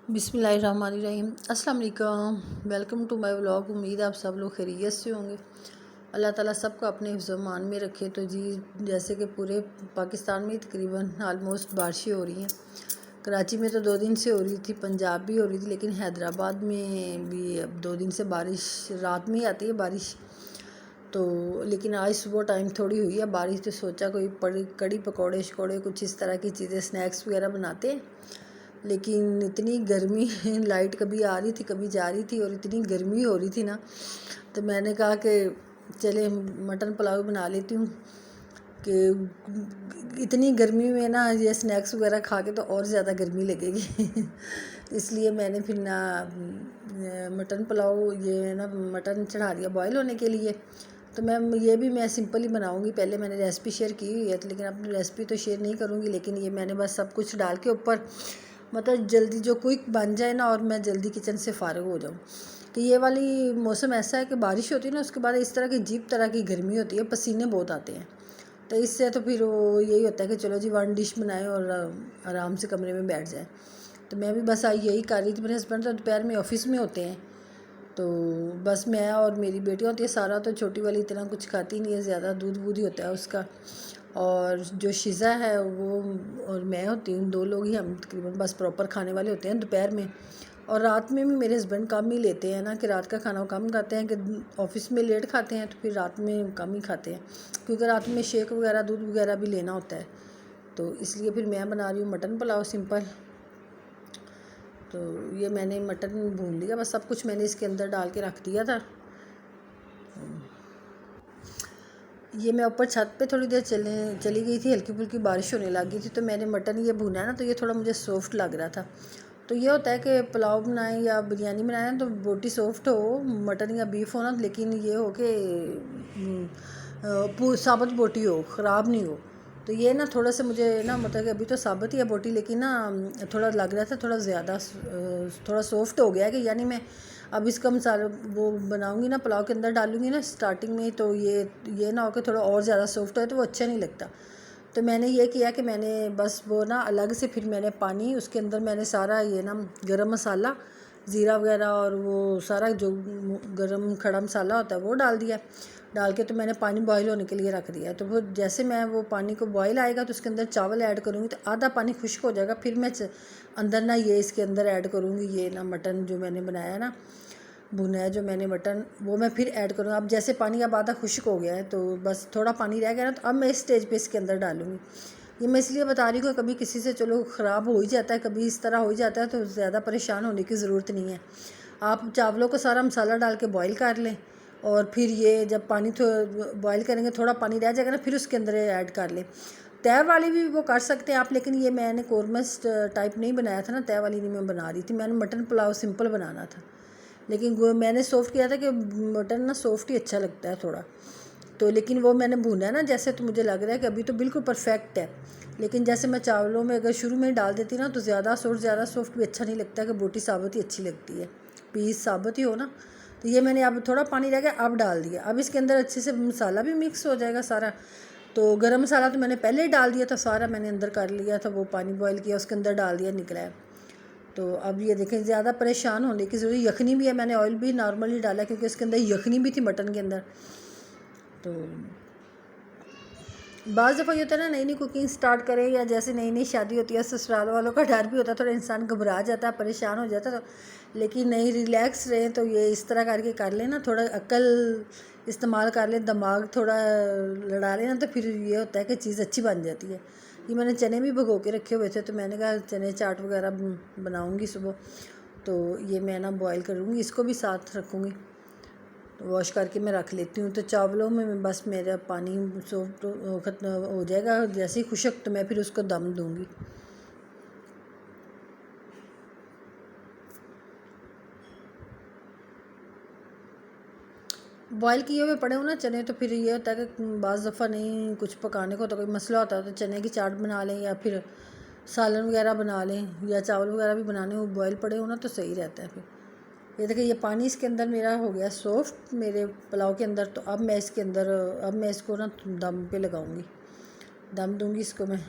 बिस्मिल्लाहिर्रहमानिर्रहीम। अस्सलाम वालेकुम। Welcome to my vlog. उम्मीद आप सब लोग खैरियत से होंगे। अल्लाह ताला सबको अपने हिफ्ज़-ओ-मान में रखे। तो जी, जैसे कि पूरे पाकिस्तान में तकरीबन आलमोस्ट बारिशें हो रही हैं। कराची में तो 2 दिन से हो रही थी, पंजाब भी हो रही थी, लेकिन हैदराबाद में भी अब 2 दिन से बारिश रात में ही आती है बारिश। तो लेकिन आज सुबह टाइम थोड़ी हुई है बारिश, तो सोचा कोई कड़ी पकौड़े शकौड़े कुछ इस तरह की चीज़ें स्नैक्स वगैरह बनाते हैं। लेकिन इतनी गर्मी लाइट कभी आ रही थी कभी जा रही थी और इतनी गर्मी हो रही थी ना, तो मैंने कहा कि चले मटन पुलाव बना लेती हूँ कि इतनी गर्मी में ना ये स्नैक्स वगैरह खा के तो और ज़्यादा गर्मी लगेगी। इसलिए मैंने फिर ना मटन पुलाव ये ना मटन चढ़ा दिया बॉयल होने के लिए। तो मैं सिंपल ही बनाऊंगी। पहले मैंने रेसिपी शेयर की हुई है, तो लेकिन अपनी रेसिपी तो शेयर नहीं करूँगी, लेकिन ये मैंने बस सब कुछ डाल के ऊपर मतलब जल्दी जो क्विक बन जाए ना और मैं जल्दी किचन से फ़ारिग हो जाऊँ। कि ये वाली मौसम ऐसा है कि बारिश होती है ना, उसके बाद इस तरह की अजीब तरह की गर्मी होती है, पसीने बहुत आते हैं। तो इससे तो फिर वो यही होता है कि चलो जी वन डिश बनाएं और आराम से कमरे में बैठ जाएं। तो मैं भी बस आई यही कर रही थी। मेरे हस्बैंड तो दोपहर में ऑफिस में होते हैं, तो बस मैं और मेरी बेटी होती है। सारा तो छोटी वाली इतना कुछ खाती नहीं है, ज़्यादा दूध वूध ही होता है उसका। और जो शिज़ा है वो और मैं होती हूँ, 2 लोग ही हम तकरीबन बस प्रॉपर खाने वाले होते हैं दोपहर में। और रात में भी मेरे हस्बैंड कम ही लेते हैं ना, कि रात का खाना वो कम खाते हैं, कि ऑफिस में लेट खाते हैं तो फिर रात में कम ही खाते हैं, क्योंकि रात में शेक वगैरह दूध वगैरह भी लेना होता है। तो इसलिए फिर मैं बना रही हूँ मटन पुलाव सिंपल। तो ये मैंने मटन भून लिया, बस सब कुछ मैंने इसके अंदर डाल के रख दिया था। ये मैं ऊपर छत पे थोड़ी देर चली गई थी, हल्की फुल्की बारिश होने लगी थी, तो मैंने मटन ये भुना है ना, तो ये थोड़ा मुझे सॉफ्ट लग रहा था। तो ये होता है कि पुलाव बनाएं या बिरयानी बनाएं तो बोटी सॉफ्ट हो, मटन या बीफ हो ना, लेकिन ये हो कि साबुत बोटी हो, ख़राब नहीं हो। तो ये ना थोड़ा सा मुझे ना मतलब कि अभी तो साबुत ही है बोटी, लेकिन ना थोड़ा लग रहा था थोड़ा ज़्यादा थोड़ा सॉफ्ट हो गया, कि यानी मैं अब इसका मसाला वो बनाऊंगी ना, पुलाव के अंदर डालूंगी ना स्टार्टिंग में, तो ये ना हो कि थोड़ा और ज़्यादा सॉफ्ट हो तो वो अच्छा नहीं लगता। तो मैंने ये किया कि मैंने बस वो ना अलग से फिर मैंने पानी उसके अंदर मैंने सारा ये ना गरम मसाला ज़ीरा वगैरह और वो सारा जो गरम खड़ा मसाला होता है वो डाल दिया। डाल के तो मैंने पानी बॉईल होने के लिए रख दिया। तो वो जैसे मैं वो पानी को बॉईल आएगा तो उसके अंदर चावल ऐड करूँगी, तो आधा पानी खुश्क हो जाएगा, फिर मैं अंदर ना ये इसके अंदर ऐड करूँगी ये ना मटन जो मैंने बनाया ना भुना है जो मैंने मटन, वो मैं फिर ऐड करूँगा। अब जैसे पानी अब आधा खुश्क हो गया है, तो बस थोड़ा पानी रह गया ना, तो अब मैं इस स्टेज पे इसके अंदर डालूँगी। ये मैं इसलिए बता रही हूँ कि कभी किसी से चलो ख़राब हो ही जाता है, कभी इस तरह हो ही जाता है, तो ज़्यादा परेशान होने की ज़रूरत नहीं है। आप चावलों को सारा मसाला डाल के बॉयल कर लें, और फिर ये जब पानी बॉयल करेंगे थोड़ा पानी रह जाएगा ना, फिर उसके अंदर ऐड कर लें। तय वाली भी वो कर सकते हैं आप, लेकिन ये मैंने कौरमस टाइप नहीं बनाया था ना, तय वाली नहीं मैं बना रही थी, मैंने मटन पुलाव सिंपल बनाना था। लेकिन वो मैंने सॉफ़्ट किया था कि मटन ना सॉफ़्ट ही अच्छा लगता है थोड़ा। तो लेकिन वो मैंने भूना है ना जैसे, तो मुझे लग रहा है कि अभी तो बिल्कुल परफेक्ट है। लेकिन जैसे मैं चावलों में अगर शुरू में ही डाल देती ना, तो ज़्यादा सॉफ्ट भी अच्छा नहीं लगता, कि बोटी साबुत ही अच्छी लगती है, पीस साबुत ही हो ना। तो ये मैंने अब थोड़ा पानी रह गया, अब डाल दिया। अब इसके अंदर अच्छे से मसाला भी मिक्स हो जाएगा सारा। तो गरम मसाला तो मैंने पहले ही डाल दिया था, सारा मैंने अंदर कर लिया था, वो पानी बॉयल किया उसके अंदर डाल दिया, निकला है। तो अब ये देखें, ज़्यादा परेशान होने की ज़रूरत। यखनी भी है, मैंने ऑयल भी नॉर्मली डाला क्योंकि इसके अंदर यखनी भी थी मटन के अंदर। तो बाज़ दफ़ा ये होता है ना, नई नई कुकिंग स्टार्ट करें या जैसे नई नई शादी होती है, ससुराल वालों का डर भी होता है, थोड़ा इंसान घबरा जाता है, परेशान हो जाता है। तो लेकिन नहीं, रिलैक्स रहें, तो ये इस तरह करके कर लें ना, थोड़ा अक्ल इस्तेमाल कर लें, दिमाग थोड़ा लड़ा लें ना, तो फिर ये होता है कि चीज़ अच्छी बन जाती है। ये मैंने चने भी भिगो के रखे हुए थे, तो मैंने कहा चने चाट वगैरह बनाऊँगी सुबह, तो ये मैं ना बॉयल करूँगी, इसको भी साथ रखूँगी। वॉश करके मैं रख लेती हूँ। तो चावलों में बस मेरा पानी सॉफ्ट ख़त्म हो जाएगा, जैसे ही खुशक तो मैं फिर उसको दम दूँगी। बॉयल किए हुए पड़े हो ना चने, तो फिर ये होता है कि बाज़ दफ़ा नहीं कुछ पकाने को तो कोई मसला होता है, तो चने की चाट बना लें या फिर सालन वगैरह बना लें, या चावल वगैरह भी बनाने हो बॉयल पड़े हो ना, तो सही रहता है। फिर ये देखिए, ये पानी इसके अंदर मेरा हो गया सॉफ्ट मेरे पुलाव के अंदर। तो अब मैं इसके अंदर अब मैं इसको ना दम पे लगाऊंगी, दम दूंगी इसको मैं।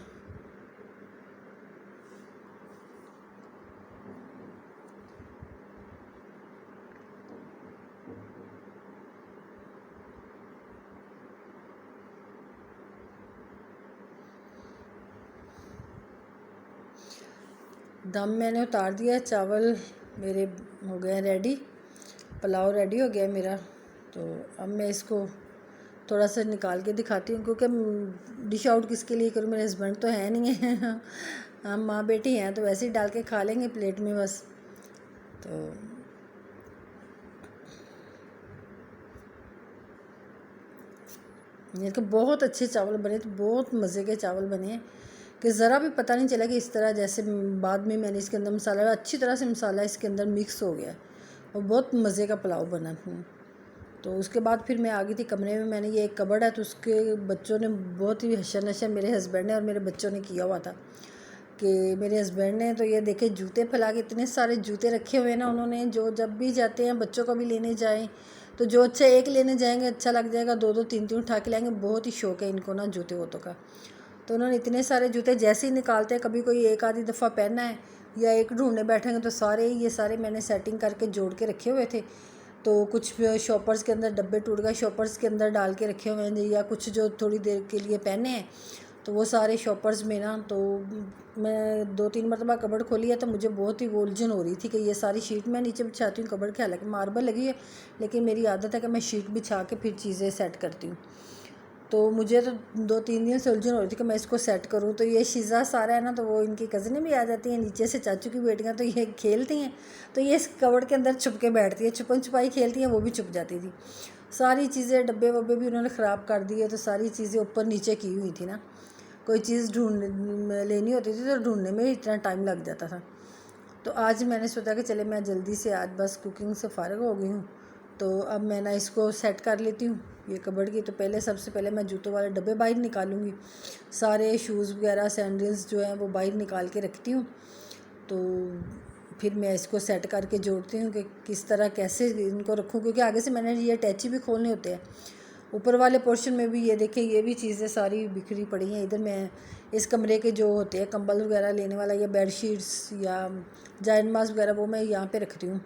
दम मैंने उतार दिया है, चावल मेरे हो गए रेडी, पुलाव रेडी हो गया मेरा। तो अब मैं इसको थोड़ा सा निकाल के दिखाती हूँ, क्योंकि डिश आउट किसके लिए करूँ, मेरे हस्बैंड तो है नहीं है हम माँ बेटी हैं तो वैसे ही डाल के खा लेंगे प्लेट में बस। तो ये तो बहुत अच्छे चावल बने, तो बहुत मज़े के चावल बने हैं कि ज़रा भी पता नहीं चला कि इस तरह जैसे बाद में मैंने इसके अंदर मसाला, अच्छी तरह से मसाला इसके अंदर मिक्स हो गया और बहुत मज़े का पुलाव बना। तो उसके बाद फिर मैं आ गई थी कमरे में। मैंने ये एक कबर्ड है तो उसके बच्चों ने बहुत ही हशर नशर, मेरे हस्बैंड ने और मेरे बच्चों ने किया हुआ था कि मेरे हस्बैंड ने तो ये देखे जूते फैला के, इतने सारे जूते रखे हुए हैं ना उन्होंने, जो जब भी जाते हैं बच्चों को भी लेने जाएं तो जो अच्छा एक लेने जाएंगे अच्छा लग जाएगा, दो दो तीन तीन उठा के लाएंगे। बहुत ही शौक है इनको ना जूते वोतों का। तो उन्होंने इतने सारे जूते जैसे ही निकालते हैं, कभी कोई एक आधी दफ़ा पहनना है या एक ढूंढने बैठेंगे तो सारे ये सारे मैंने सेटिंग करके जोड़ के रखे हुए थे। तो कुछ शॉपर्स के अंदर डब्बे टूट गए, शॉपर्स के अंदर डाल के रखे हुए हैं, या कुछ जो थोड़ी देर के लिए पहने हैं तो वो सारे शॉपर्स में ना। तो मैं 2-3 मरतबा कबर्ड खोली है तो मुझे बहुत ही उलझन हो रही थी कि ये सारी शीट मैं नीचे बिछाती हूँ कबर्ड के, हालांकि मार्बल लगी है लेकिन मेरी आदत है कि मैं शीट बिछा के फिर चीज़ें सेट करती हूँ। तो मुझे तो 2-3 दिन से उलझन हो रही थी कि मैं इसको सेट करूँ। तो ये शीज़ा सारा है ना, तो वो इनकी कज़नें भी आ जाती हैं नीचे से, चाचू की बेटियाँ, तो ये खेलती हैं तो ये इस कबर्ड के अंदर छुप के बैठती है, छुपन छुपाई खेलती हैं, वो भी छुप जाती थी। सारी चीज़ें डब्बे वब्बे भी उन्होंने ख़राब कर दिए, तो सारी चीज़ें ऊपर नीचे की हुई थी ना। कोई चीज़ लेनी होती थी तो ढूंढने में ही इतना टाइम लग जाता था। तो आज मैंने सोचा कि चले मैं जल्दी से आज बस कुकिंग से फ़ारिग हो गई हूँ, तो अब मैं ना इसको सेट कर लेती हूँ ये कबर्ड की। तो पहले सबसे पहले मैं जूतों वाले डब्बे बाहर निकालूंगी, सारे शूज़ वगैरह सैंडल्स जो हैं वो बाहर निकाल के रखती हूँ। तो फिर मैं इसको सेट करके जोड़ती हूँ कि किस तरह कैसे इनको रखूँ, क्योंकि आगे से मैंने ये अटैची भी खोलने होते हैं। ऊपर वाले पोर्शन में भी ये देखें, ये भी चीज़ें सारी बिखरी पड़ी हैं। इधर मैं इस कमरे के जो होते हैं कंबल वगैरह लेने वाला या बेडशीट्स या जाइनमास वगैरह, वो मैं यहाँ पे रखती हूँ।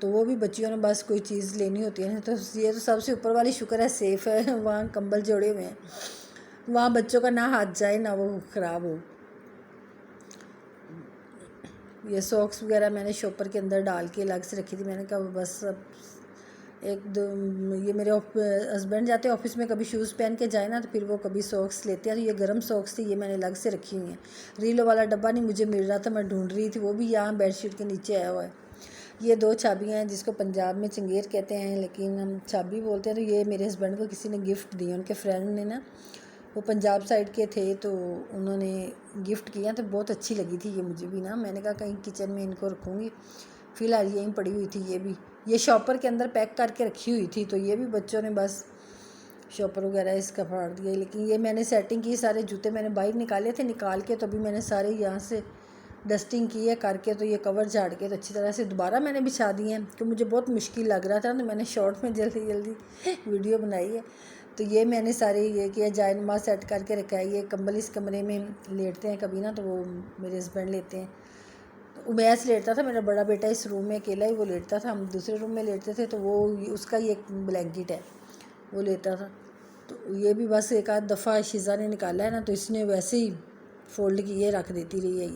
तो वो भी बच्चियों ने बस कोई चीज़ लेनी होती है तो ये तो सबसे ऊपर वाली शुक्र है सेफ़ है, वहाँ कंबल जोड़े हुए हैं, वहाँ बच्चों का ना हाथ जाए ना वो ख़राब हो। ये सॉक्स वगैरह मैंने शॉपर के अंदर डाल के अलग से रखी थी। मैंने कहा बस अब एक दो, ये मेरे हस्बैंड जाते हैं ऑफिस में, कभी शूज़ पहन के जाए ना तो फिर वो कभी सॉक्स लेते हैं। तो ये गर्म सॉक्स थी, ये मैंने अलग से रखी हुई हैं। रीलो वाला डब्बा नहीं मुझे मिल रहा था, मैं ढूंढ रही थी, वो भी यहाँ बेडशीट के नीचे आया हुआ है। ये 2 चाबियाँ हैं जिसको पंजाब में चंगेर कहते हैं लेकिन हम चाबी बोलते हैं। तो ये मेरे हस्बैंड को किसी ने गिफ्ट दी, उनके फ्रेंड ने ना, वो पंजाब साइड के थे तो उन्होंने गिफ्ट किया, तो बहुत अच्छी लगी थी ये मुझे भी ना। मैंने कहा कहीं किचन में इनको रखूँगी, फ़िलहाल यहीं पड़ी हुई थी। ये भी ये शॉपर के अंदर पैक करके रखी हुई थी, तो ये भी बच्चों ने बस शॉपर वगैरह इसका फाड़ दिया। लेकिन ये मैंने सेटिंग की, सारे जूते मैंने बाहर निकाले थे, निकाल के तो अभी मैंने सारे यहाँ से डस्टिंग की है करके, तो ये कवर झाड़ के तो अच्छी तरह से दोबारा मैंने बिछा दिए हैं, तो मुझे बहुत मुश्किल लग रहा था तो मैंने शॉर्ट में जल्दी जल्दी वीडियो बनाई है। तो ये मैंने सारे ये किया, जाए नमाज सेट करके रखा है। ये कंबल इस कमरे में लेटते हैं कभी ना, तो वो मेरे हस्बैंड लेते हैं। तो उमैस लेटता था, मेरा बड़ा बेटा इस रूम में अकेला ही वो लेटता था, हम दूसरे रूम में लेटते थे, तो वो उसका ही एक ब्लैंकेट है वो लेता था। तो ये भी बस एक आध दफ़ा शीज़ा ने निकाला है ना, तो इसने वैसे ही फ़ोल्ड किए रख देती रही है।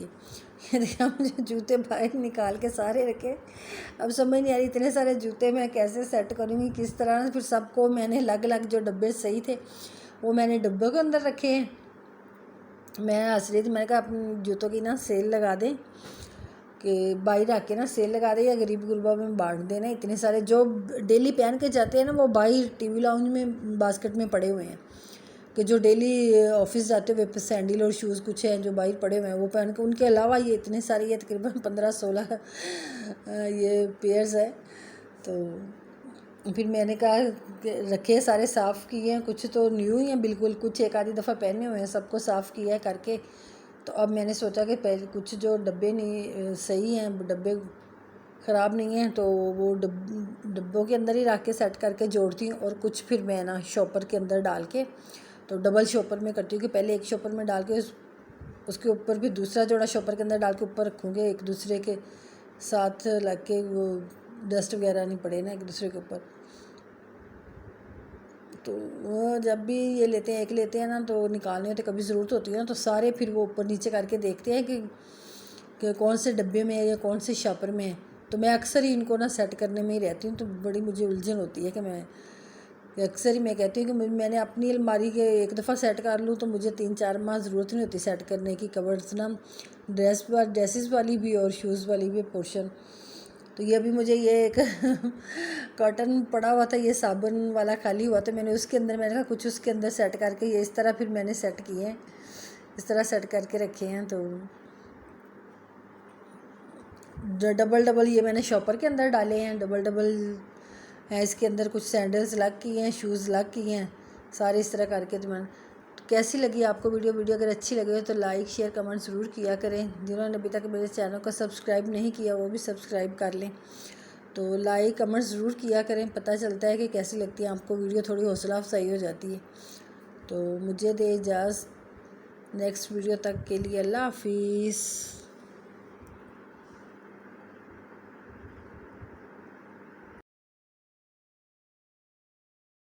ये देखा, मुझे जूते बाहर निकाल के सारे रखे। अब समझ नहीं आ रही इतने सारे जूते मैं कैसे सेट करूँगी, किस तरह। फिर सबको मैंने अलग अलग जो डब्बे सही थे वो मैंने डब्बों के अंदर रखे हैं। मैं हंस रही थी, मैंने कहा अपने जूतों की ना सेल लगा दें कि बाहर आके ना सेल लगा दे या गरीब गुरबा में बांट देना। इतने सारे जो डेली पहन के जाते हैं ना वो बाहर टीवी लाउंज में बास्केट में पड़े हुए हैं, कि जो डेली ऑफिस जाते हुए सैंडल और शूज़ कुछ हैं जो बाहर पड़े हुए हैं वो पहन के। उनके अलावा ये इतने सारे, ये तकरीबन 15-16 ये पेयर्स है। तो फिर मैंने कहा रखे, सारे साफ़ किए हैं, कुछ तो न्यू ही हैं बिल्कुल, कुछ एक आधी दफ़ा पहने हुए हैं, सबको साफ़ किया है करके। तो अब मैंने सोचा कि पहले कुछ जो डब्बे नहीं सही हैं, डब्बे ख़राब नहीं हैं, तो वो डब्बों के अंदर ही रख के सेट करके जोड़ती हूँ। और कुछ फिर मैं ना शॉपर के अंदर डाल के, तो डबल शॉपर में करती हूँ कि पहले एक शॉपर में डाल के उसके ऊपर भी दूसरा जोड़ा शॉपर के अंदर डाल के ऊपर रखूँगी, एक दूसरे के साथ लग के, वो डस्ट वगैरह नहीं पड़े ना एक दूसरे के ऊपर। तो वो जब भी ये लेते हैं, एक लेते हैं ना, तो निकालने होते कभी ज़रूरत होती है ना, तो सारे फिर वो ऊपर नीचे करके देखते हैं कि कि कौन से डब्बे में है या कौन से शॉपर में है। तो मैं अक्सर ही इनको ना सेट करने में ही रहती हूँ, तो बड़ी मुझे उलझन होती है कि अक्सर ही मैं कहती हूँ कि मैंने अपनी अलमारी के एक दफ़ा सेट कर लूँ तो मुझे 3-4 माह ज़रूरत नहीं होती सेट करने की। कवर्ड्स ना ड्रेसेस वाली भी और शूज़ वाली भी पोर्शन। तो ये अभी मुझे ये एक कॉटन पड़ा हुआ था, ये साबुन वाला खाली हुआ, तो मैंने मैंने कहा कुछ उसके अंदर सेट करके ये इस तरह फिर मैंने सेट किए हैं, इस तरह सेट करके रखे हैं। तो डबल ये मैंने शॉपर के अंदर डाले हैं, डबल हैं इसके अंदर। कुछ सैंडल्स लग किए हैं, शूज़ लग किए हैं, सारे इस तरह करके। तो कैसी लगी आपको वीडियो अगर अच्छी लगे हो तो लाइक शेयर कमेंट ज़रूर किया करें। जिन्होंने अभी तक मेरे चैनल को सब्सक्राइब नहीं किया वो भी सब्सक्राइब कर लें। तो लाइक कमेंट ज़रूर किया करें, पता चलता है कि कैसी लगती है आपको वीडियो, थोड़ी हौसला अफजाई हो जाती है। तो मुझे दे इजाज़त, नेक्स्ट वीडियो तक के लिए अल्लाह हाफिज़।